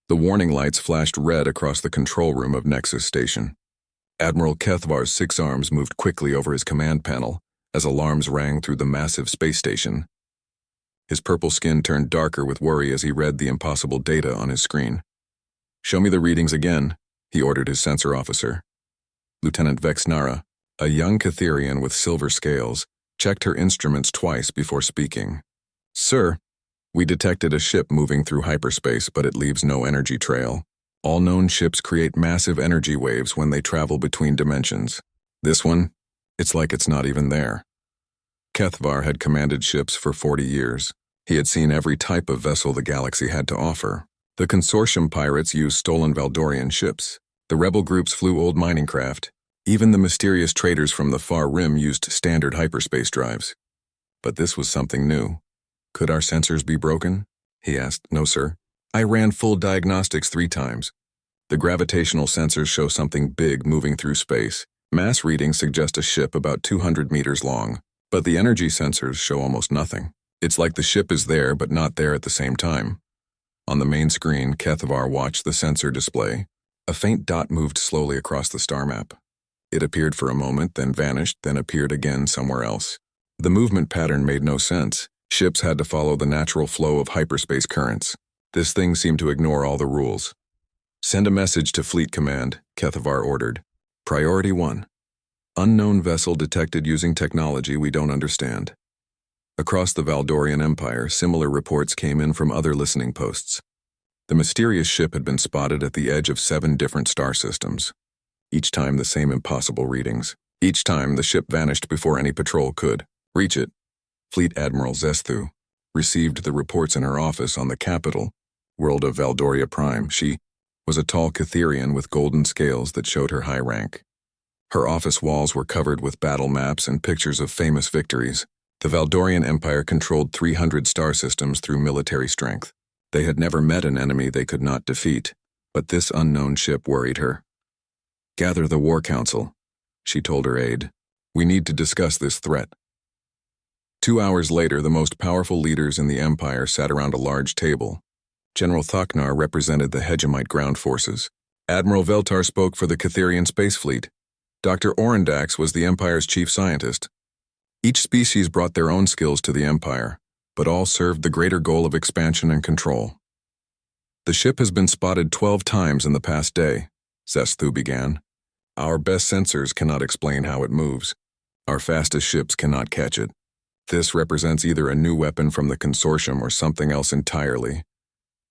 The warning lights flashed red across the control room of Nexus Station. Admiral Kethvar's 6 arms moved quickly over his command panel as alarms rang through the massive space station. His purple skin turned darker with worry as he read the impossible data on his screen. "Show me the readings again," he ordered his sensor officer. Lieutenant Vexnara, a young Catherian with silver scales, checked her instruments twice before speaking. "Sir, we detected a ship moving through hyperspace, but it leaves no energy trail. All known ships create massive energy waves when they travel between dimensions. This one, it's like it's not even there." Kethvar had commanded ships for 40 years. He had seen every type of vessel the galaxy had to offer. The consortium pirates used stolen Valdorian ships. The rebel groups flew old mining craft. Even the mysterious traders from the far rim used standard hyperspace drives. But this was something new. "Could our sensors be broken?" he asked. "No, sir. I ran full diagnostics 3 times. The gravitational sensors show something big moving through space. Mass readings suggest a ship about 200 meters long, but the energy sensors show almost nothing. It's like the ship is there but not there at the same time." On the main screen, Kethvar watched the sensor display. A faint dot moved slowly across the star map. It appeared for a moment, then vanished, then appeared again somewhere else. The movement pattern made no sense. Ships had to follow the natural flow of hyperspace currents. This thing seemed to ignore all the rules. "Send a message to Fleet Command," Kethvar ordered. "Priority 1. Unknown vessel detected using technology we don't understand." Across the Valdorian Empire, similar reports came in from other listening posts. The mysterious ship had been spotted at the edge of 7 different star systems. Each time the same impossible readings. Each time the ship vanished before any patrol could reach it. Fleet Admiral Zesthu received the reports in her office on the capital, world of Valdoria Prime. She was a tall Catherian with golden scales that showed her high rank. Her office walls were covered with battle maps and pictures of famous victories. The Valdorian Empire controlled 300 star systems through military strength. They had never met an enemy they could not defeat, but this unknown ship worried her. "Gather the War Council," she told her aide. "We need to discuss this threat." 2 hours later, the most powerful leaders in the Empire sat around a large table. General Thaknar represented the Hegemite ground forces. Admiral Veltar spoke for the Catherian space fleet. Dr. Orendax was the Empire's chief scientist. Each species brought their own skills to the Empire, but all served the greater goal of expansion and control. "The ship has been spotted 12 times in the past day," Zesthu began. "Our best sensors cannot explain how it moves. Our fastest ships cannot catch it. This represents either a new weapon from the consortium or something else entirely."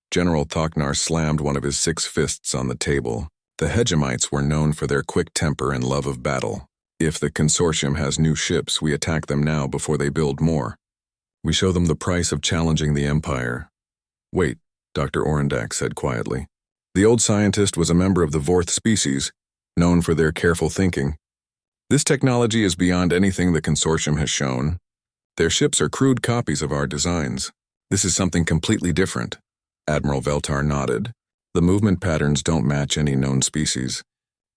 General Thaknar slammed one of his 6 fists on the table. The Hegemites were known for their quick temper and love of battle. "If the consortium has new ships, we attack them now before they build more. We show them the price of challenging the Empire." "Wait," Dr. Orendax said quietly. The old scientist was a member of the Vorth species, known for their careful thinking. "This technology is beyond anything the consortium has shown. Their ships are crude copies of our designs. This is something completely different." Admiral Veltar nodded. "The movement patterns don't match any known species.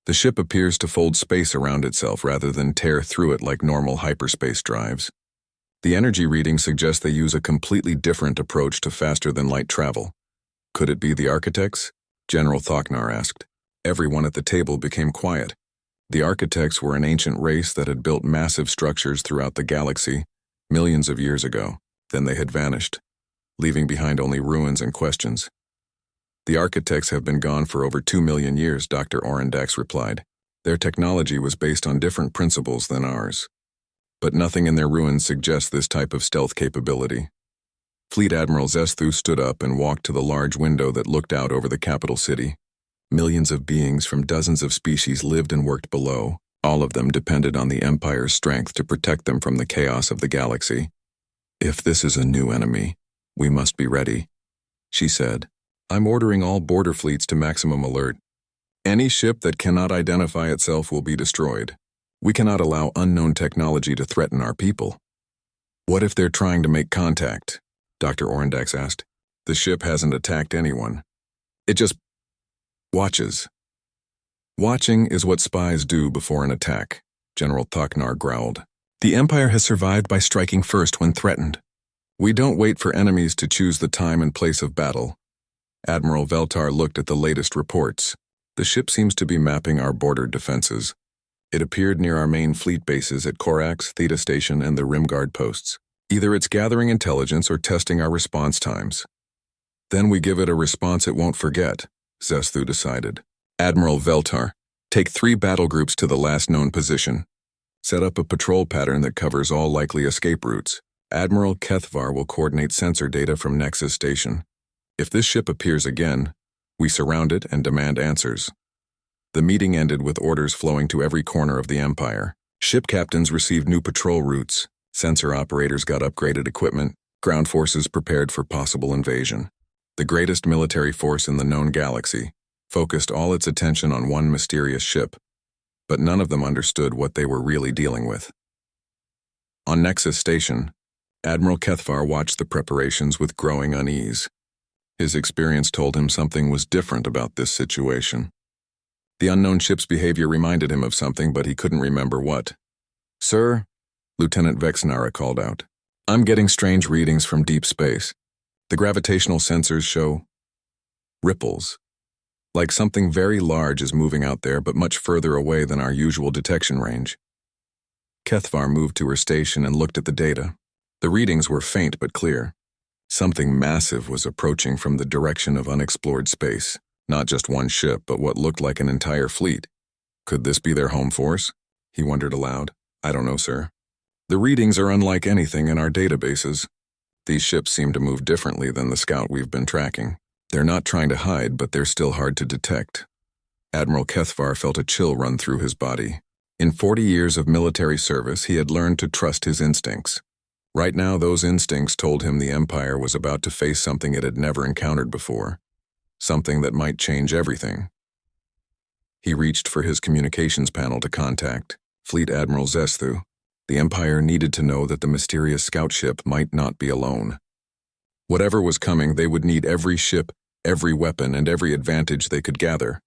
The ship appears to fold space around itself rather than tear through it like normal hyperspace drives. The energy readings suggest they use a completely different approach to faster-than-light travel. Could it be the architects?" General Thaknar asked. Everyone at the table became quiet. The architects were an ancient race that had built massive structures throughout the galaxy millions of years ago. Then they had vanished, leaving behind only ruins and questions. "The architects have been gone for over 2 million years, Dr. Orendax replied. "Their technology was based on different principles than ours. But nothing in their ruins suggests this type of stealth capability." Fleet Admiral Zesthu stood up and walked to the large window that looked out over the capital city. Millions of beings from dozens of species lived and worked below. All of them depended on the Empire's strength to protect them from the chaos of the galaxy. "If this is a new enemy, we must be ready," she said. "I'm ordering all border fleets to maximum alert. Any ship that cannot identify itself will be destroyed. We cannot allow unknown technology to threaten our people." "What if they're trying to make contact?" Dr. Orendax asked. "The ship hasn't attacked anyone. It just watches." "Watching is what spies do before an attack," General Thaknar growled. "The Empire has survived by striking first when threatened. We don't wait for enemies to choose the time and place of battle. Admiral Veltar looked at the latest reports. The ship seems to be mapping our border defenses. It appeared near our main fleet bases at Korax, Theta Station, and the Rimguard posts. Either it's gathering intelligence or testing our response times. Then we give it a response it won't forget, Zesthu decided. Admiral Veltar, take 3 battle groups to the last known position. Set up a patrol pattern that covers all likely escape routes. Admiral Kethvar will coordinate sensor data from Nexus Station. If this ship appears again, we surround it and demand answers. The meeting ended with orders flowing to every corner of the Empire. Ship captains received new patrol routes, sensor operators got upgraded equipment, ground forces prepared for possible invasion. The greatest military force in the known galaxy focused all its attention on one mysterious ship, but none of them understood what they were really dealing with. On Nexus Station, Admiral Kethvar watched the preparations with growing unease. His experience told him something was different about this situation. The unknown ship's behavior reminded him of something, but he couldn't remember what. "Sir," Lieutenant Vexnara called out, "I'm getting strange readings from deep space. The gravitational sensors show ripples. Like something very large is moving out there, but much further away than our usual detection range." Kethvar moved to her station and looked at the data. The readings were faint but clear. Something massive was approaching from the direction of unexplored space. Not just one ship, but what looked like an entire fleet. Could this be their home force? He wondered aloud. "I don't know, sir. The readings are unlike anything in our databases. These ships seem to move differently than the scout we've been tracking. They're not trying to hide, but they're still hard to detect." Admiral Kethvar felt a chill run through his body. In 40 years of military service, he had learned to trust his instincts. Right now, those instincts told him the Empire was about to face something it had never encountered before. Something that might change everything. He reached for his communications panel to contact Fleet Admiral Zesthu. The Empire needed to know that the mysterious scout ship might not be alone. Whatever was coming, they would need every ship, every weapon, and every advantage they could gather.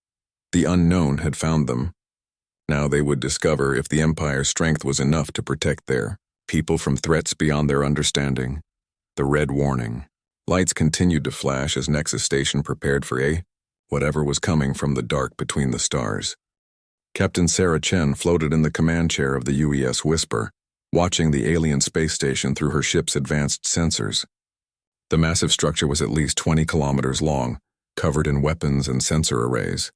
The unknown had found them. Now they would discover if the Empire's strength was enough to protect their people from threats beyond their understanding. The red warning. Lights continued to flash as Nexus Station prepared for whatever was coming from the dark between the stars. Captain Sarah Chen floated in the command chair of the UES Whisper, watching the alien space station through her ship's advanced sensors. The massive structure was at least 20 kilometers long, covered in weapons and sensor arrays.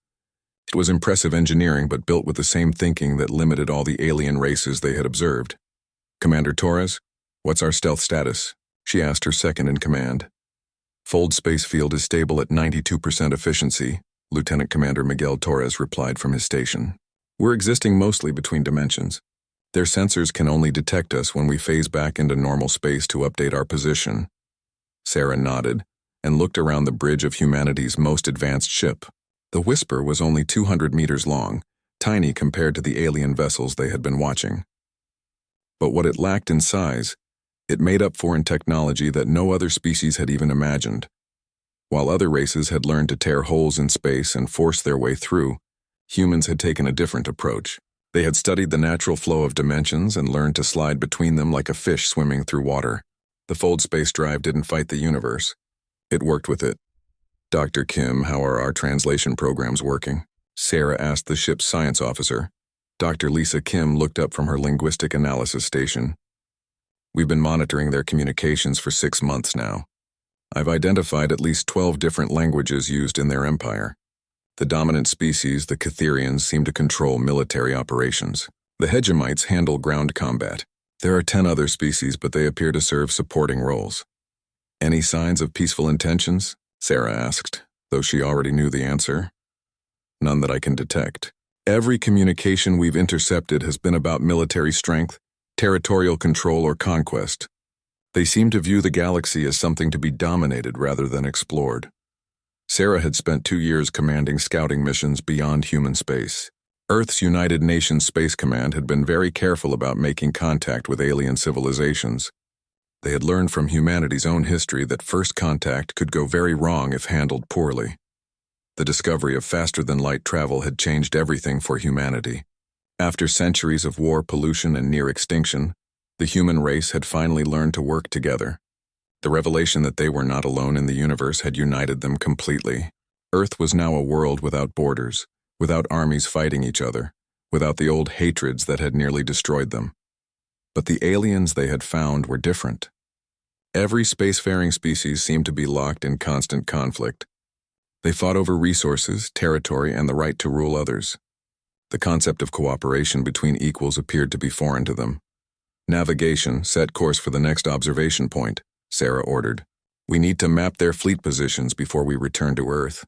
It was impressive engineering, but built with the same thinking that limited all the alien races they had observed. "Commander Torres, what's our stealth status?" she asked her second in command. "Fold space field is stable at 92% efficiency," Lieutenant Commander Miguel Torres replied from his station. "We're existing mostly between dimensions. Their sensors can only detect us when we phase back into normal space to update our position." Sarah nodded and looked around the bridge of humanity's most advanced ship. The Whisper was only 200 meters long, tiny compared to the alien vessels they had been watching. But what it lacked in size, it made up for in technology that no other species had even imagined. While other races had learned to tear holes in space and force their way through, humans had taken a different approach. They had studied the natural flow of dimensions and learned to slide between them like a fish swimming through water. The Fold space drive didn't fight the universe. It worked with it. "Dr. Kim, how are our translation programs working?" Sarah asked the ship's science officer. Dr. Lisa Kim looked up from her linguistic analysis station. "We've been monitoring their communications for 6 months now. I've identified at least 12 different languages used in their empire. The dominant species, the Catherians, seem to control military operations. The Hegemonites handle ground combat. There are 10 other species, but they appear to serve supporting roles." "Any signs of peaceful intentions?" Sarah asked, though she already knew the answer. "None that I can detect. Every communication we've intercepted has been about military strength, territorial control, or conquest. They seem to view the galaxy as something to be dominated rather than explored." Sarah had spent 2 years commanding scouting missions beyond human space. Earth's United Nations Space Command had been very careful about making contact with alien civilizations. They had learned from humanity's own history that first contact could go very wrong if handled poorly. The discovery of faster-than-light travel had changed everything for humanity. After centuries of war, pollution, and near extinction, the human race had finally learned to work together. The revelation that they were not alone in the universe had united them completely. Earth was now a world without borders, without armies fighting each other, without the old hatreds that had nearly destroyed them. But the aliens they had found were different. Every spacefaring species seemed to be locked in constant conflict. They fought over resources, territory, and the right to rule others. The concept of cooperation between equals appeared to be foreign to them. Navigation, set course for the next observation point, Sarah ordered. We need to map their fleet positions before we return to Earth.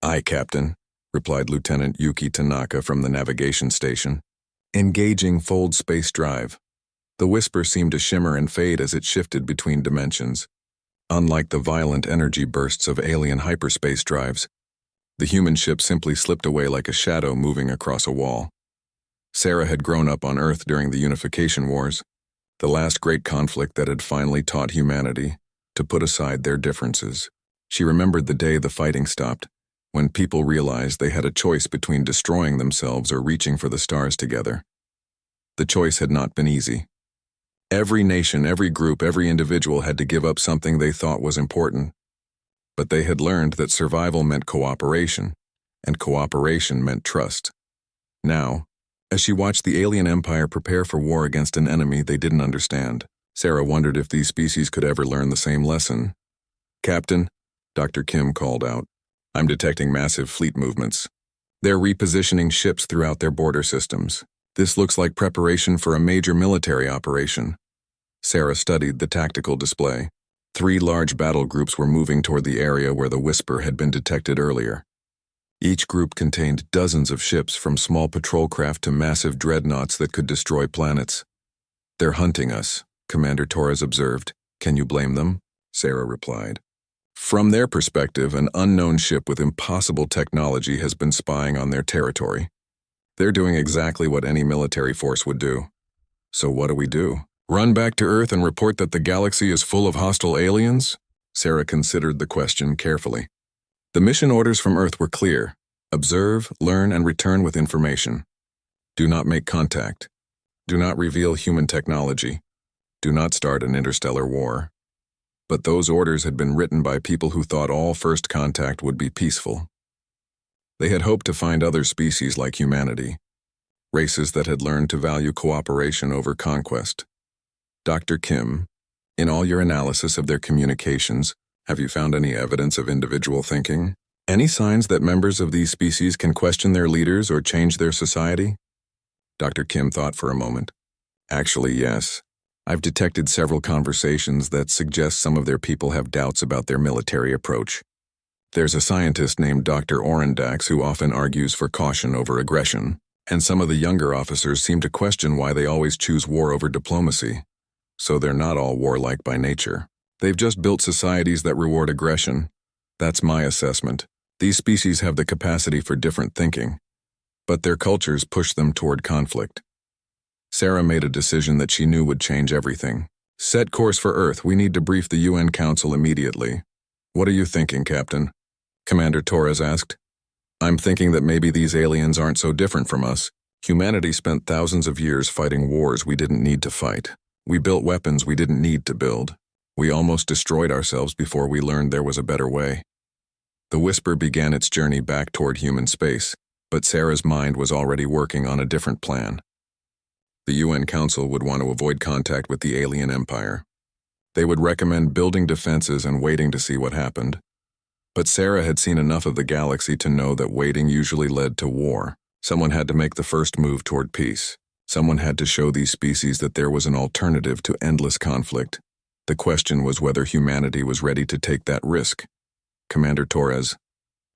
Aye, Captain, replied Lieutenant Yuki Tanaka from the navigation station. Engaging fold space drive. The whisper seemed to shimmer and fade as it shifted between dimensions. Unlike the violent energy bursts of alien hyperspace drives, the human ship simply slipped away like a shadow moving across a wall. Sarah had grown up on Earth during the Unification Wars, the last great conflict that had finally taught humanity to put aside their differences. She remembered the day the fighting stopped, when people realized they had a choice between destroying themselves or reaching for the stars together. The choice had not been easy. Every nation, every group, every individual had to give up something they thought was important. But they had learned that survival meant cooperation, and cooperation meant trust. Now, as she watched the alien empire prepare for war against an enemy they didn't understand, Sarah wondered if these species could ever learn the same lesson. Captain, Dr. Kim called out, I'm detecting massive fleet movements. They're repositioning ships throughout their border systems. This looks like preparation for a major military operation. Sarah studied the tactical display. 3 large battle groups were moving toward the area where the whisper had been detected earlier. Each group contained dozens of ships, from small patrol craft to massive dreadnoughts that could destroy planets. They're hunting us, Commander Torres observed. Can you blame them? Sarah replied. From their perspective, an unknown ship with impossible technology has been spying on their territory. They're doing exactly what any military force would do. So what do? Run back to Earth and report that the galaxy is full of hostile aliens? Sarah considered the question carefully. The mission orders from Earth were clear. Observe, learn, and return with information. Do not make contact. Do not reveal human technology. Do not start an interstellar war. But those orders had been written by people who thought all first contact would be peaceful. They had hoped to find other species like humanity, races that had learned to value cooperation over conquest. Dr. Kim, in all your analysis of their communications, have you found any evidence of individual thinking? Any signs that members of these species can question their leaders or change their society? Dr. Kim thought for a moment. Actually, yes. I've detected several conversations that suggest some of their people have doubts about their military approach. There's a scientist named Dr. Orendax who often argues for caution over aggression, and some of the younger officers seem to question why they always choose war over diplomacy. So they're not all warlike by nature. They've just built societies that reward aggression. That's my assessment. These species have the capacity for different thinking, but their cultures push them toward conflict. Sarah made a decision that she knew would change everything. Set course for Earth. We need to brief the UN Council immediately. What are you thinking, Captain? Commander Torres asked. I'm thinking that maybe these aliens aren't so different from us. Humanity spent thousands of years fighting wars we didn't need to fight. We built weapons we didn't need to build. We almost destroyed ourselves before we learned there was a better way. The whisper began its journey back toward human space, but Sarah's mind was already working on a different plan. The UN Council would want to avoid contact with the alien empire. They would recommend building defenses and waiting to see what happened. But Sarah had seen enough of the galaxy to know that waiting usually led to war. Someone had to make the first move toward peace. Someone had to show these species that there was an alternative to endless conflict. The question was whether humanity was ready to take that risk. Commander Torres,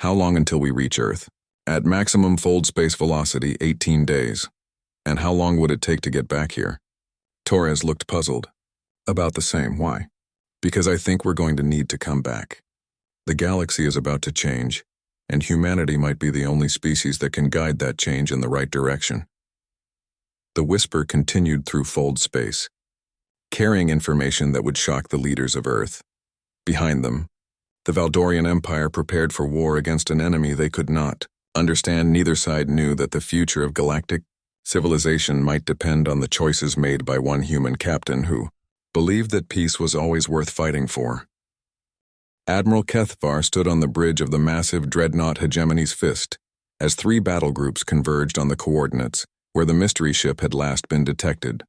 how long until we reach Earth? At maximum fold space velocity, 18 days. And how long would it take to get back here? Torres looked puzzled. About the same. Why? Because I think we're going to need to come back. The galaxy is about to change, and humanity might be the only species that can guide that change in the right direction. The whisper continued through fold space, carrying information that would shock the leaders of Earth. Behind them, the Valdorian Empire prepared for war against an enemy they could not understand. Neither side knew that the future of galactic civilization might depend on the choices made by one human captain who believed that peace was always worth fighting for. Admiral Kethvar stood on the bridge of the massive dreadnought Hegemony's Fist as 3 battle groups converged on the coordinates where the mystery ship had last been detected.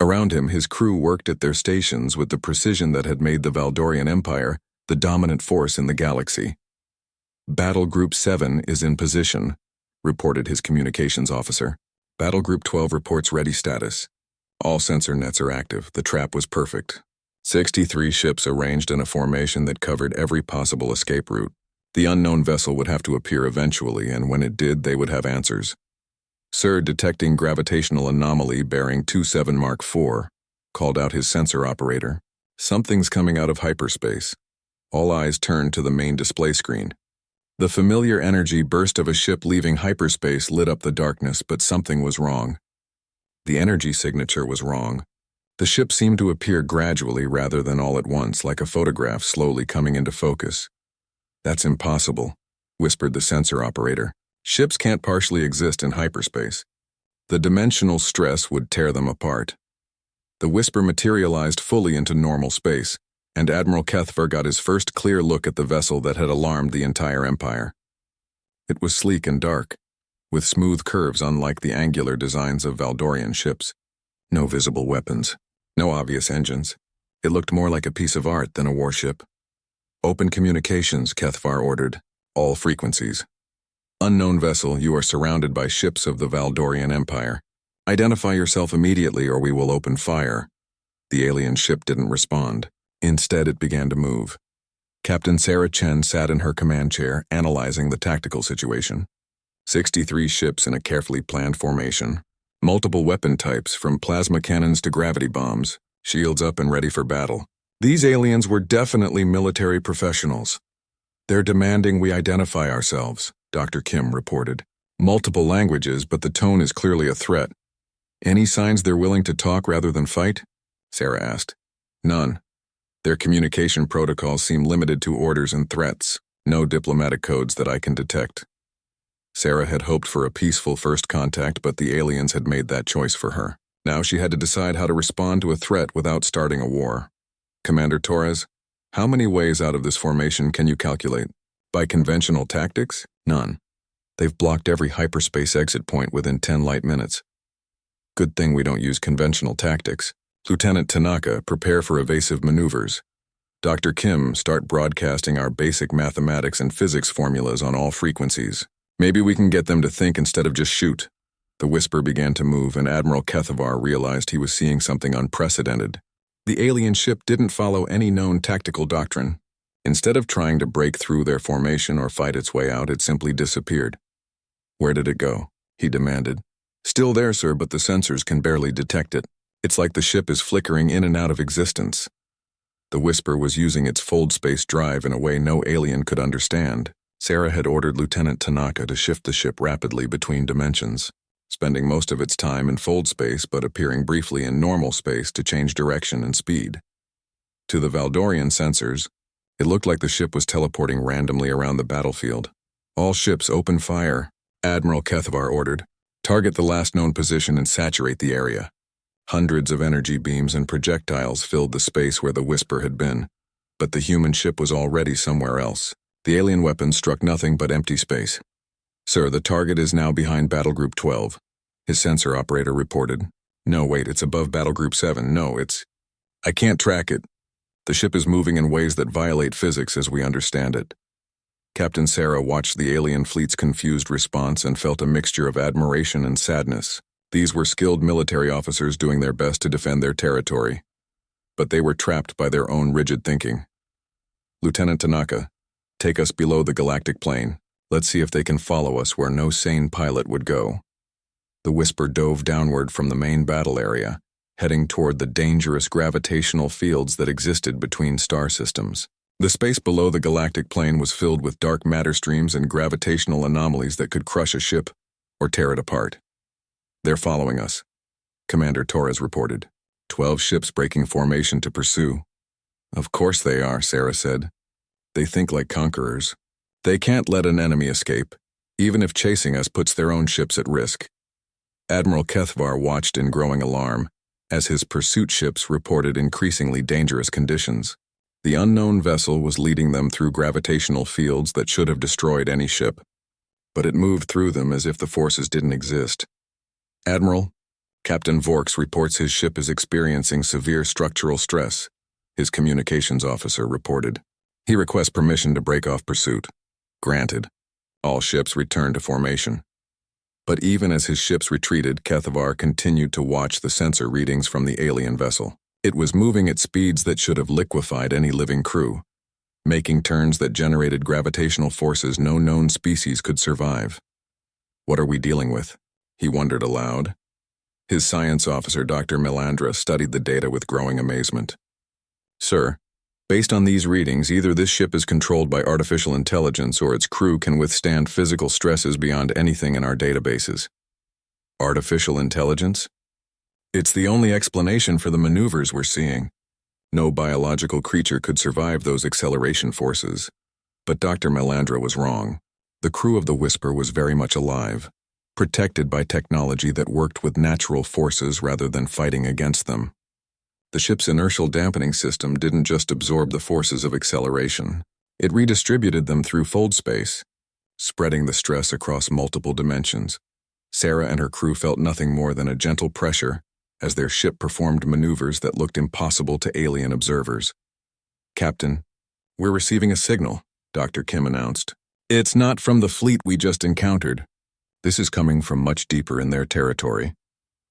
Around him, his crew worked at their stations with the precision that had made the Valdorian Empire the dominant force in the galaxy. Battle Group 7 is in position, reported his communications officer. Battle Group 12 reports ready status. All sensor nets are active. The trap was perfect. 63 ships arranged in a formation that covered every possible escape route. The unknown vessel would have to appear eventually, and when it did, they would have answers. Sir, detecting gravitational anomaly bearing 27 Mark IV, called out his sensor operator. Something's coming out of hyperspace. All eyes turned to the main display screen. The familiar energy burst of a ship leaving hyperspace lit up the darkness, but something was wrong. The energy signature was wrong. The ship seemed to appear gradually rather than all at once, like a photograph slowly coming into focus. That's impossible, whispered the sensor operator. Ships can't partially exist in hyperspace. The dimensional stress would tear them apart. The whisper materialized fully into normal space, and Admiral Kethvar got his first clear look at the vessel that had alarmed the entire Empire. It was sleek and dark, with smooth curves unlike the angular designs of Valdorian ships. No visible weapons, no obvious engines. It looked more like a piece of art than a warship. Open communications, Kethvar ordered. All frequencies. Unknown vessel, you are surrounded by ships of the Valdorian Empire. Identify yourself immediately or we will open fire. The alien ship didn't respond. Instead, it began to move. Captain Sarah Chen sat in her command chair, analyzing the tactical situation. 63 ships in a carefully planned formation. Multiple weapon types, from plasma cannons to gravity bombs, shields up and ready for battle. These aliens were definitely military professionals. They're demanding we identify ourselves, Dr. Kim reported. Multiple languages, but the tone is clearly a threat. Any signs they're willing to talk rather than fight? Sarah asked. None. Their communication protocols seem limited to orders and threats. No diplomatic codes that I can detect. Sarah had hoped for a peaceful first contact, but the aliens had made that choice for her. Now she had to decide how to respond to a threat without starting a war. Commander Torres, how many ways out of this formation can you calculate? By conventional tactics? None. They've blocked every hyperspace exit point within 10 light minutes. Good thing we don't use conventional tactics. Lieutenant Tanaka, prepare for evasive maneuvers. Dr. Kim, start broadcasting our basic mathematics and physics formulas on all frequencies. Maybe we can get them to think instead of just shoot. The whisper began to move, and Admiral Kethvar realized he was seeing something unprecedented. The alien ship didn't follow any known tactical doctrine. Instead of trying to break through their formation or fight its way out, it simply disappeared. Where did it go? He demanded. Still there, sir, but the sensors can barely detect it. It's like the ship is flickering in and out of existence. The whisper was using its fold space drive in a way no alien could understand. Sarah had ordered Lieutenant Tanaka to shift the ship rapidly between dimensions, spending most of its time in fold space but appearing briefly in normal space to change direction and speed. To the Valdorian sensors, it looked like the ship was teleporting randomly around the battlefield. All ships open fire, Admiral Kethvar ordered. Target the last known position and saturate the area. Hundreds of energy beams and projectiles filled the space where the whisper had been, but the human ship was already somewhere else. The alien weapons struck nothing but empty space. Sir, the target is now behind Battle Group 12, his sensor operator reported. No, wait, it's above Battle Group 7. No, I can't track it. The ship is moving in ways that violate physics as we understand it. Captain Sarah watched the alien fleet's confused response and felt a mixture of admiration and sadness. These were skilled military officers doing their best to defend their territory, but they were trapped by their own rigid thinking. Lieutenant Tanaka, take us below the galactic plane. Let's see if they can follow us where no sane pilot would go. The whisper dove downward from the main battle area, heading toward the dangerous gravitational fields that existed between star systems. The space below the galactic plane was filled with dark matter streams and gravitational anomalies that could crush a ship or tear it apart. They're following us, Commander Torres reported. 12 ships breaking formation to pursue. Of course they are, Sarah said. They think like conquerors. They can't let an enemy escape, even if chasing us puts their own ships at risk. Admiral Kethvar watched in growing alarm, as his pursuit ships reported increasingly dangerous conditions. The unknown vessel was leading them through gravitational fields that should have destroyed any ship, but it moved through them as if the forces didn't exist. "Admiral, Captain Vorks reports his ship is experiencing severe structural stress," his communications officer reported. "He requests permission to break off pursuit." Granted. All ships returned to formation. But even as his ships retreated, Kethavar continued to watch the sensor readings from the alien vessel. It was moving at speeds that should have liquefied any living crew, making turns that generated gravitational forces no known species could survive. "What are we dealing with?" he wondered aloud. His science officer, Dr. Melandra, studied the data with growing amazement. "Sir, based on these readings, either this ship is controlled by artificial intelligence or its crew can withstand physical stresses beyond anything in our databases." Artificial intelligence? It's the only explanation for the maneuvers we're seeing. No biological creature could survive those acceleration forces. But Dr. Melandra was wrong. The crew of the Whisper was very much alive, protected by technology that worked with natural forces rather than fighting against them. The ship's inertial dampening system didn't just absorb the forces of acceleration. It redistributed them through fold space, spreading the stress across multiple dimensions. Sarah and her crew felt nothing more than a gentle pressure as their ship performed maneuvers that looked impossible to alien observers. "Captain, we're receiving a signal," Dr. Kim announced. "It's not from the fleet we just encountered. This is coming from much deeper in their territory."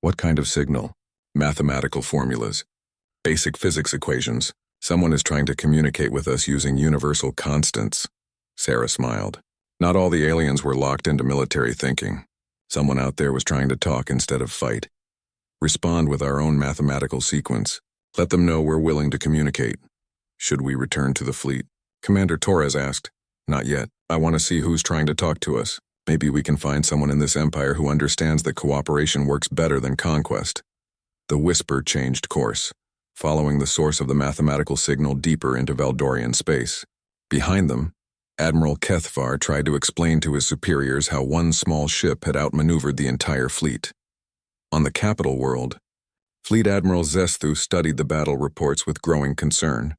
"What kind of signal?" "Mathematical formulas. Basic physics equations. Someone is trying to communicate with us using universal constants." Sarah smiled. Not all the aliens were locked into military thinking. Someone out there was trying to talk instead of fight. "Respond with our own mathematical sequence. Let them know we're willing to communicate." "Should we return to the fleet?" Commander Torres asked. "Not yet. I want to see who's trying to talk to us. Maybe we can find someone in this empire who understands that cooperation works better than conquest." The Whisper changed course, following the source of the mathematical signal deeper into Valdorian space. Behind them, Admiral Kethvar tried to explain to his superiors how one small ship had outmaneuvered the entire fleet. On the capital world, Fleet Admiral Zesthu studied the battle reports with growing concern.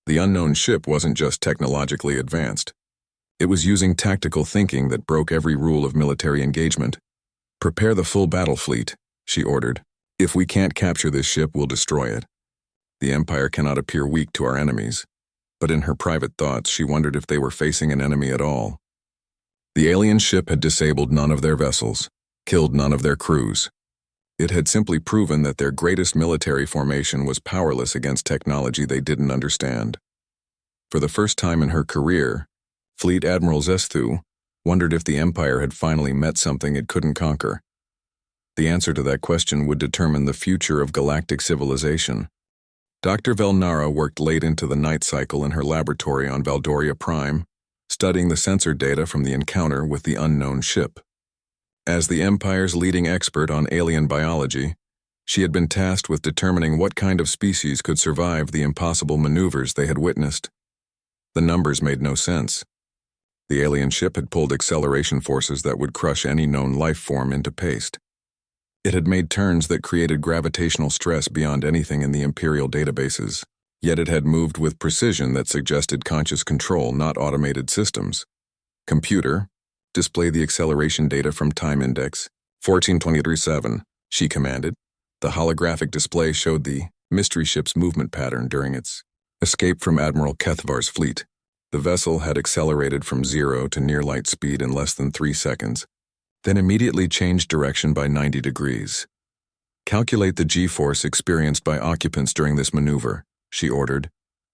The unknown ship wasn't just technologically advanced. It was using tactical thinking that broke every rule of military engagement. "Prepare the full battle fleet," she ordered. "If we can't capture this ship, we'll destroy it. The Empire cannot appear weak to our enemies." But in her private thoughts, she wondered if they were facing an enemy at all. The alien ship had disabled none of their vessels, killed none of their crews. It had simply proven that their greatest military formation was powerless against technology they didn't understand. For the first time in her career, Fleet Admiral Zesthu wondered if the Empire had finally met something it couldn't conquer. The answer to that question would determine the future of galactic civilization. Dr. Velnara worked late into the night cycle in her laboratory on Valdoria Prime, studying the sensor data from the encounter with the unknown ship. As the Empire's leading expert on alien biology, she had been tasked with determining what kind of species could survive the impossible maneuvers they had witnessed. The numbers made no sense. The alien ship had pulled acceleration forces that would crush any known life form into paste. It had made turns that created gravitational stress beyond anything in the Imperial databases, yet it had moved with precision that suggested conscious control, not automated systems. "Computer, display the acceleration data from Time Index 1423-7, she commanded. The holographic display showed the mystery ship's movement pattern during its escape from Admiral Kethvar's fleet. The vessel had accelerated from 0 to near light speed in less than 3 seconds, then immediately changed direction by 90 degrees. "Calculate the G-force experienced by occupants during this maneuver," she ordered.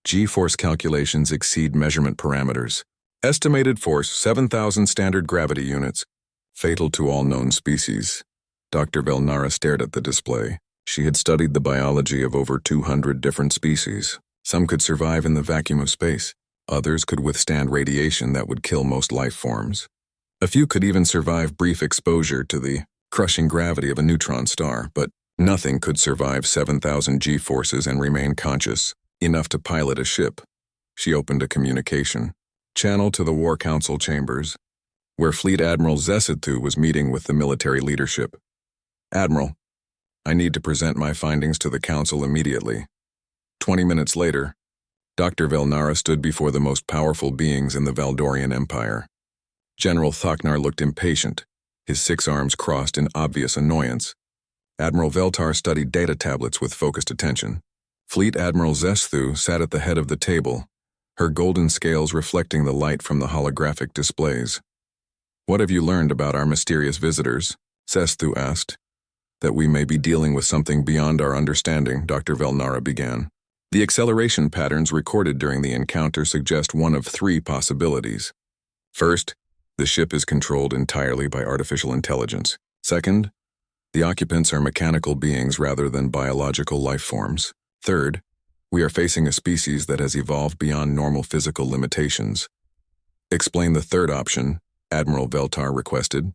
"G-force calculations exceed measurement parameters. Estimated force 7,000 standard gravity units. Fatal to all known species." Dr. Velnara stared at the display. She had studied the biology of over 200 different species. Some could survive in the vacuum of space. Others could withstand radiation that would kill most life forms. A few could even survive brief exposure to the crushing gravity of a neutron star, but nothing could survive 7,000 G-forces and remain conscious, enough to pilot a ship. She opened a communication channel to the War Council chambers, where Fleet Admiral Zesithu was meeting with the military leadership. "Admiral, I need to present my findings to the Council immediately. 20 minutes later, Dr. Velnara stood before the most powerful beings in the Valdorian Empire. General Thoknar looked impatient, his 6 arms crossed in obvious annoyance. Admiral Veltar studied data tablets with focused attention. Fleet Admiral Zesthu sat at the head of the table, her golden scales reflecting the light from the holographic displays. "What have you learned about our mysterious visitors?" Zesthu asked. "That we may be dealing with something beyond our understanding," Dr. Velnara began. "The acceleration patterns recorded during the encounter suggest one of 3 possibilities. First, the ship is controlled entirely by artificial intelligence. Second, the occupants are mechanical beings rather than biological life forms. Third, we are facing a species that has evolved beyond normal physical limitations." "Explain the third option," Admiral Veltar requested.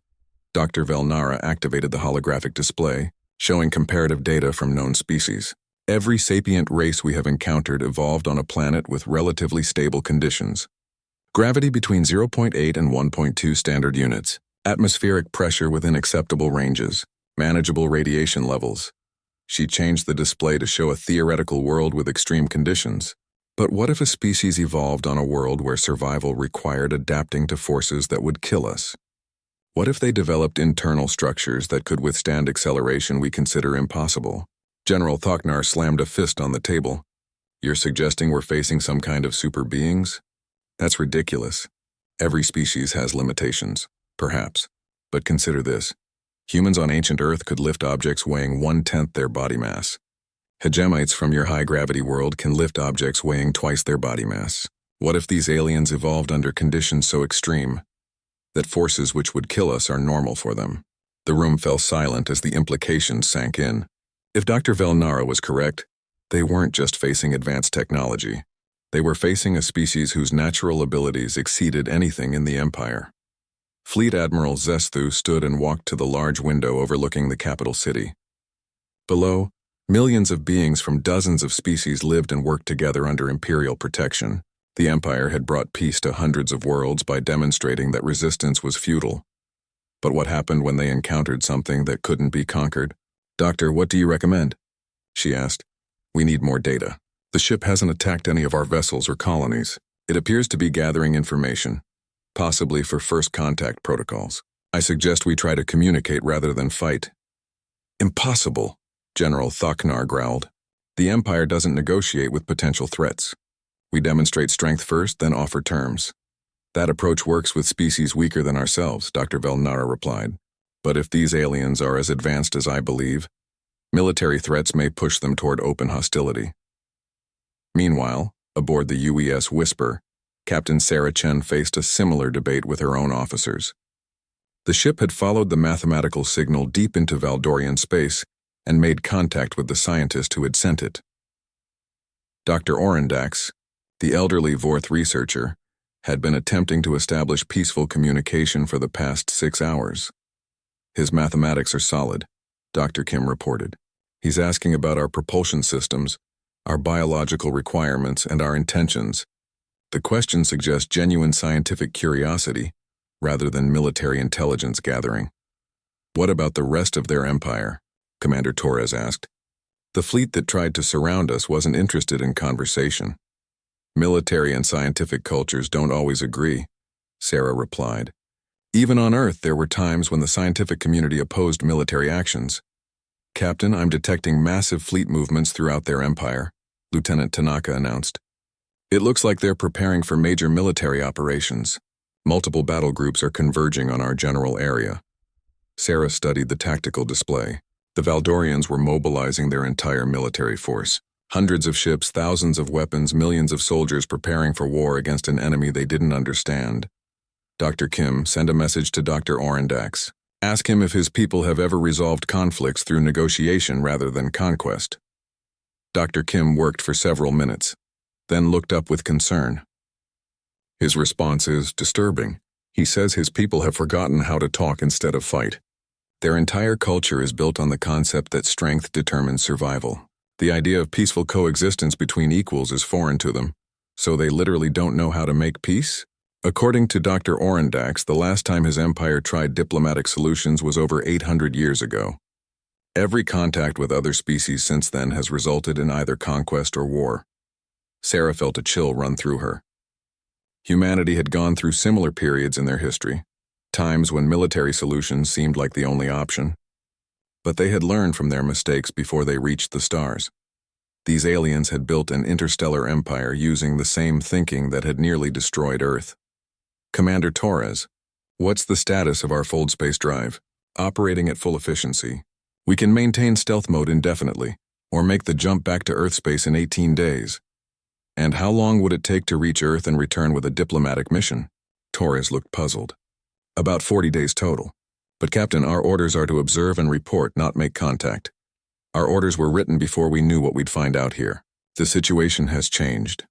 Dr. Velnara activated the holographic display, showing comparative data from known species. "Every sapient race we have encountered evolved on a planet with relatively stable conditions. Gravity between 0.8 and 1.2 standard units, atmospheric pressure within acceptable ranges, manageable radiation levels." She changed the display to show a theoretical world with extreme conditions. But what if a species evolved on a world where survival required adapting to forces that would kill us? What if they developed internal structures that could withstand acceleration we consider impossible? General Thoknar slammed a fist on the table. "You're suggesting we're facing some kind of super beings? That's ridiculous. Every species has limitations, perhaps. But consider this. Humans on ancient Earth could lift objects weighing 1/10 their body mass. Hegemites from your high-gravity world can lift objects weighing twice their body mass. What if these aliens evolved under conditions so extreme that forces which would kill us are normal for them?" The room fell silent as the implications sank in. If Dr. Velnara was correct, they weren't just facing advanced technology. They were facing a species whose natural abilities exceeded anything in the Empire. Fleet Admiral Zesthu stood and walked to the large window overlooking the capital city. Below, millions of beings from dozens of species lived and worked together under imperial protection. The Empire had brought peace to hundreds of worlds by demonstrating that resistance was futile. But what happened when they encountered something that couldn't be conquered? "Doctor, what do you recommend?" she asked. "We need more data. The ship hasn't attacked any of our vessels or colonies. It appears to be gathering information, possibly for first contact protocols. I suggest we try to communicate rather than fight." "Impossible," General Thoknar growled. "The Empire doesn't negotiate with potential threats. We demonstrate strength first, then offer terms. That approach works with species weaker than ourselves," Dr. Velnara replied. "But if these aliens are as advanced as I believe, military threats may push them toward open hostility." Meanwhile, aboard the UES Whisper, Captain Sarah Chen faced a similar debate with her own officers. The ship had followed the mathematical signal deep into Valdorian space and made contact with the scientist who had sent it. Dr. Orendax, the elderly Vorth researcher, had been attempting to establish peaceful communication for the past 6 hours. "His mathematics are solid," Dr. Kim reported. "He's asking about our propulsion systems, our biological requirements, and our intentions. The question suggests genuine scientific curiosity, rather than military intelligence gathering." "What about the rest of their empire?" Commander Torres asked. "The fleet that tried to surround us wasn't interested in conversation." "Military and scientific cultures don't always agree," Sarah replied. "Even on Earth, there were times when the scientific community opposed military actions." "Captain, I'm detecting massive fleet movements throughout their empire," Lieutenant Tanaka announced. "It looks like they're preparing for major military operations. Multiple battle groups are converging on our general area." Sarah studied the tactical display. The Valdorians were mobilizing their entire military force. Hundreds of ships, thousands of weapons, millions of soldiers preparing for war against an enemy they didn't understand. "Dr. Kim, send a message to Dr. Orendax. Ask him if his people have ever resolved conflicts through negotiation rather than conquest." Dr. Kim worked for several minutes, then looked up with concern. His response is disturbing. He says his people have forgotten how to talk instead of fight. Their entire culture is built on the concept that strength determines survival. The idea of peaceful coexistence between equals is foreign to them, so they literally don't know how to make peace? According to Dr. Orendax, the last time his empire tried diplomatic solutions was over 800 years ago. Every contact with other species since then has resulted in either conquest or war. Sarah felt a chill run through her. Humanity had gone through similar periods in their history, times when military solutions seemed like the only option. But they had learned from their mistakes before they reached the stars. These aliens had built an interstellar empire using the same thinking that had nearly destroyed Earth. Commander Torres, what's the status of our fold space drive? Operating at full efficiency. We can maintain stealth mode indefinitely, or make the jump back to Earth space in 18 days. And how long would it take to reach Earth and return with a diplomatic mission? Torres looked puzzled. About 40 days total. But Captain, our orders are to observe and report, not make contact. Our orders were written before we knew what we'd find out here. The situation has changed.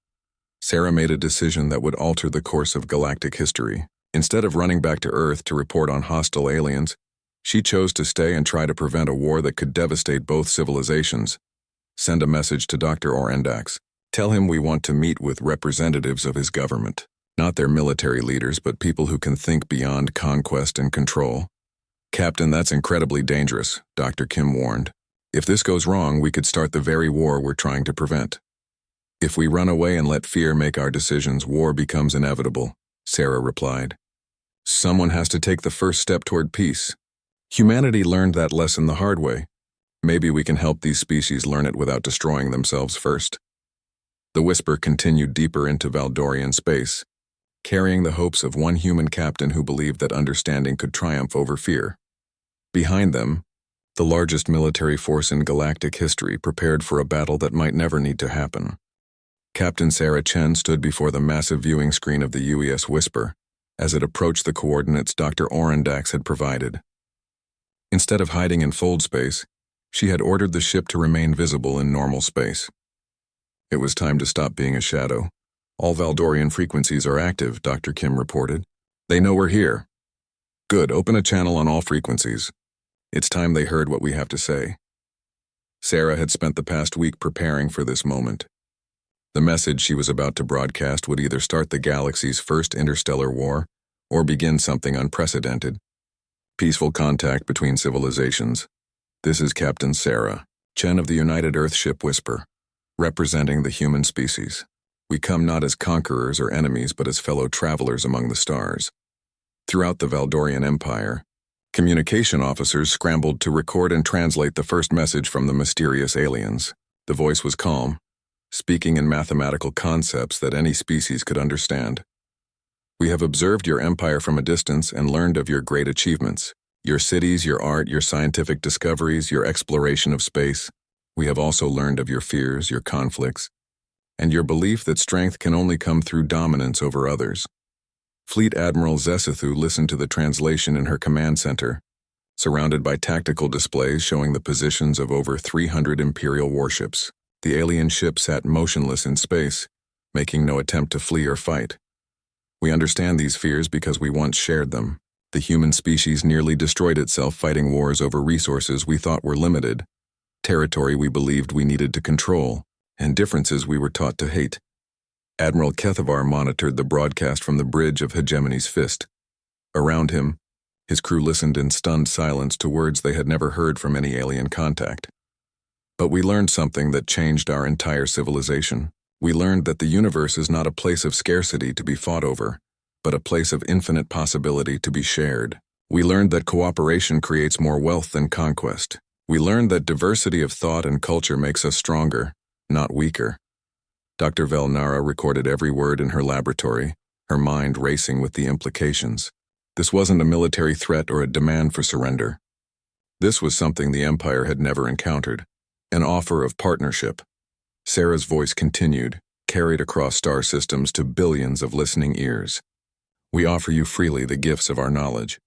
Sarah made a decision that would alter the course of galactic history. Instead of running back to Earth to report on hostile aliens, she chose to stay and try to prevent a war that could devastate both civilizations. Send a message to Dr. Orendax. Tell him we want to meet with representatives of his government. Not their military leaders, but people who can think beyond conquest and control. Captain, that's incredibly dangerous, Dr. Kim warned. If this goes wrong, we could start the very war we're trying to prevent. If we run away and let fear make our decisions, war becomes inevitable, Sarah replied. Someone has to take the first step toward peace. Humanity learned that lesson the hard way. Maybe we can help these species learn it without destroying themselves first. The whisper continued deeper into Valdorian space, carrying the hopes of one human captain who believed that understanding could triumph over fear. Behind them, the largest military force in galactic history prepared for a battle that might never need to happen. Captain Sarah Chen stood before the massive viewing screen of the UES Whisper as it approached the coordinates Dr. Orendax had provided. Instead of hiding in fold space, she had ordered the ship to remain visible in normal space. It was time to stop being a shadow. All Valdorian frequencies are active, Dr. Kim reported. They know we're here. Good, open a channel on all frequencies. It's time they heard what we have to say. Sarah had spent the past week preparing for this moment. The message she was about to broadcast would either start the galaxy's first interstellar war or begin something unprecedented. Peaceful contact between civilizations. This is Captain Sarah Chen of the United Earthship Whisper, representing the human species. We come not as conquerors or enemies, but as fellow travelers among the stars. Throughout the Valdorian Empire, communication officers scrambled to record and translate the first message from the mysterious aliens. The voice was calm, speaking in mathematical concepts that any species could understand. We have observed your empire from a distance and learned of your great achievements, your cities, your art, your scientific discoveries, your exploration of space. We have also learned of your fears, your conflicts, and your belief that strength can only come through dominance over others. Fleet Admiral Zesithu listened to the translation in her command center, surrounded by tactical displays showing the positions of over 300 Imperial warships. The alien ship sat motionless in space, making no attempt to flee or fight. We understand these fears because we once shared them. The human species nearly destroyed itself fighting wars over resources we thought were limited, territory we believed we needed to control, and differences we were taught to hate. Admiral Kethavar monitored the broadcast from the bridge of Hegemony's Fist. Around him, his crew listened in stunned silence to words they had never heard from any alien contact. But we learned something that changed our entire civilization. We learned that the universe is not a place of scarcity to be fought over, but a place of infinite possibility to be shared. We learned that cooperation creates more wealth than conquest. We learned that diversity of thought and culture makes us stronger, not weaker. Dr. Velnara recorded every word in her laboratory, her mind racing with the implications. This wasn't a military threat or a demand for surrender. This was something the Empire had never encountered, an offer of partnership. Sarah's voice continued, carried across star systems to billions of listening ears. We offer you freely the gifts of our knowledge,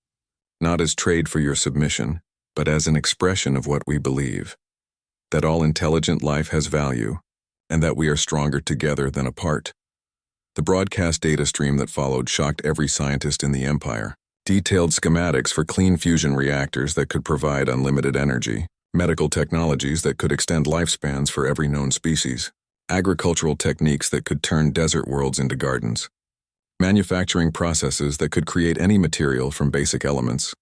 not as trade for your submission, but as an expression of what we believe. That all intelligent life has value, and that we are stronger together than apart. The broadcast data stream that followed shocked every scientist in the Empire. Detailed schematics for clean fusion reactors that could provide unlimited energy, medical technologies that could extend lifespans for every known species, agricultural techniques that could turn desert worlds into gardens, manufacturing processes that could create any material from basic elements,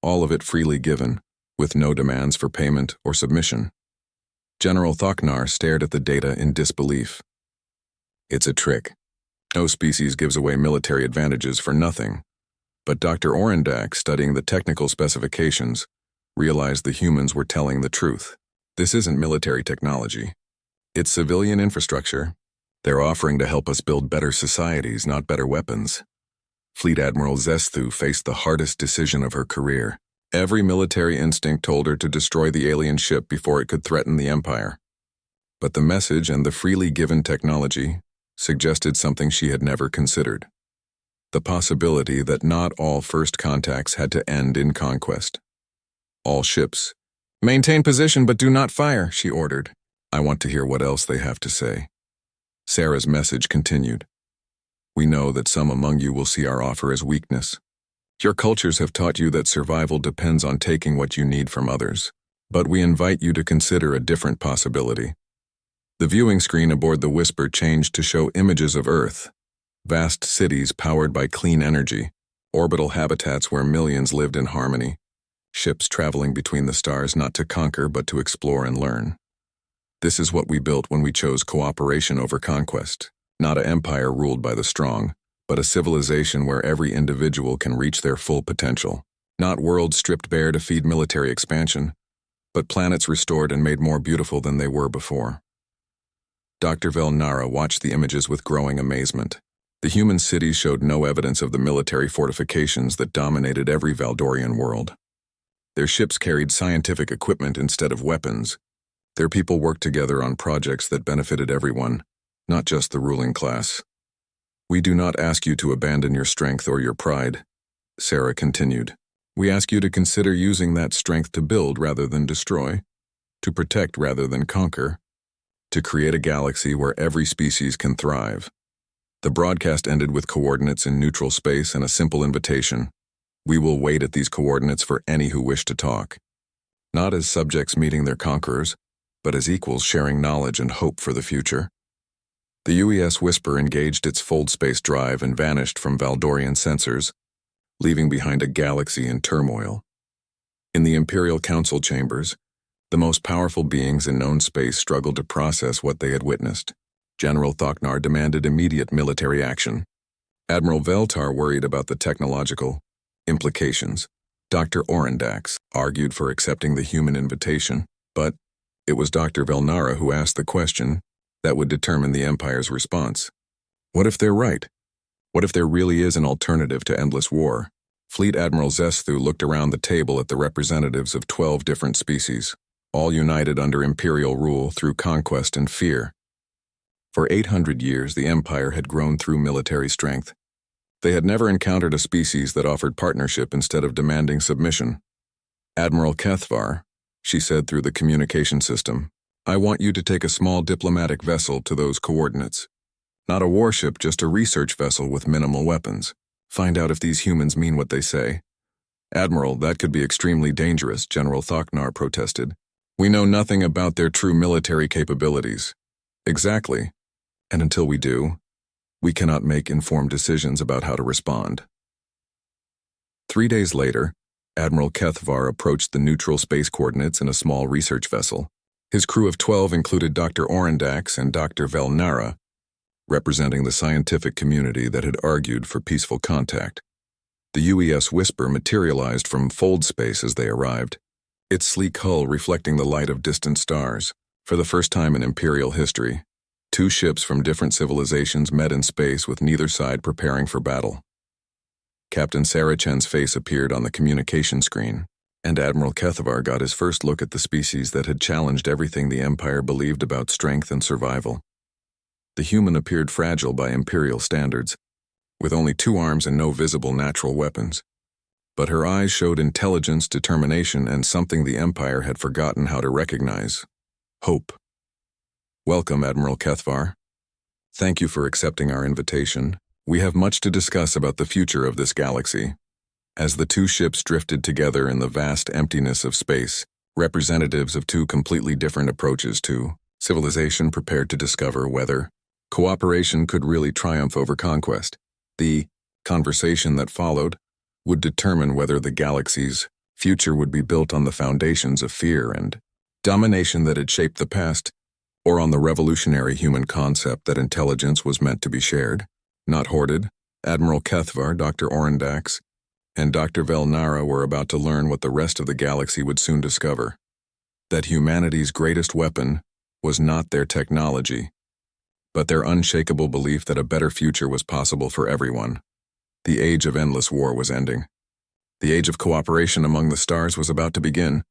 all of it freely given, with no demands for payment or submission. General Thoknar stared at the data in disbelief. It's a trick. No species gives away military advantages for nothing. But Dr. Orendak, studying the technical specifications, realized the humans were telling the truth. This isn't military technology. It's civilian infrastructure. They're offering to help us build better societies, not better weapons. Fleet Admiral Zesthu faced the hardest decision of her career. Every military instinct told her to destroy the alien ship before it could threaten the Empire. But the message and the freely given technology suggested something she had never considered. The possibility that not all first contacts had to end in conquest. All ships, maintain position but do not fire, she ordered. I want to hear what else they have to say. Sarah's message continued. We know that some among you will see our offer as weakness. Your cultures have taught you that survival depends on taking what you need from others. But we invite you to consider a different possibility. The viewing screen aboard the Whisper changed to show images of Earth. Vast cities powered by clean energy, orbital habitats where millions lived in harmony, ships traveling between the stars not to conquer but to explore and learn. This is what we built when we chose cooperation over conquest, not an empire ruled by the strong, but a civilization where every individual can reach their full potential. Not worlds stripped bare to feed military expansion, but planets restored and made more beautiful than they were before. Dr. Velnara watched the images with growing amazement. The human cities showed no evidence of the military fortifications that dominated every Valdorian world. Their ships carried scientific equipment instead of weapons. Their people worked together on projects that benefited everyone, not just the ruling class. We do not ask you to abandon your strength or your pride, Sarah continued. We ask you to consider using that strength to build rather than destroy, to protect rather than conquer, to create a galaxy where every species can thrive. The broadcast ended with coordinates in neutral space and a simple invitation. We will wait at these coordinates for any who wish to talk. Not as subjects meeting their conquerors, but as equals sharing knowledge and hope for the future. The UES Whisper engaged its fold space drive and vanished from Valdorian sensors, leaving behind a galaxy in turmoil. In the Imperial Council chambers, the most powerful beings in known space struggled to process what they had witnessed. General Thoknar demanded immediate military action. Admiral Veltar worried about the technological implications. Dr. Orendax argued for accepting the human invitation, but it was Dr. Velnara who asked the question that would determine the Empire's response. What if they're right? What if there really is an alternative to endless war? Fleet Admiral Zesthu looked around the table at the representatives of 12 different species, all united under Imperial rule through conquest and fear. For 800 years, the Empire had grown through military strength. They had never encountered a species that offered partnership instead of demanding submission. Admiral Kethvar, she said through the communication system, I want you to take a small diplomatic vessel to those coordinates. Not a warship, just a research vessel with minimal weapons. Find out if these humans mean what they say. Admiral, that could be extremely dangerous, General Thoknar protested. We know nothing about their true military capabilities. Exactly. And until we do, we cannot make informed decisions about how to respond. 3 days later, Admiral Kethvar approached the neutral space coordinates in a small research vessel. His crew of 12 included Dr. Orendax and Dr. Velnara, representing the scientific community that had argued for peaceful contact. The UES Whisper materialized from fold space as they arrived, its sleek hull reflecting the light of distant stars. For the first time in Imperial history, 2 ships from different civilizations met in space with neither side preparing for battle. Captain Sarachen's face appeared on the communication screen, and Admiral Kethvar got his first look at the species that had challenged everything the Empire believed about strength and survival. The human appeared fragile by Imperial standards, with only 2 arms and no visible natural weapons. But her eyes showed intelligence, determination, and something the Empire had forgotten how to recognize: hope. Welcome, Admiral Kethvar. Thank you for accepting our invitation. We have much to discuss about the future of this galaxy. As the 2 ships drifted together in the vast emptiness of space, representatives of 2 completely different approaches to civilization prepared to discover whether cooperation could really triumph over conquest. The conversation that followed would determine whether the galaxy's future would be built on the foundations of fear and domination that had shaped the past, or on the revolutionary human concept that intelligence was meant to be shared, not hoarded. Admiral Kethvar, Dr. Orendax, and Dr. Velnara were about to learn what the rest of the galaxy would soon discover: that humanity's greatest weapon was not their technology, but their unshakable belief that a better future was possible for everyone. The age of endless war was ending. The age of cooperation among the stars was about to begin.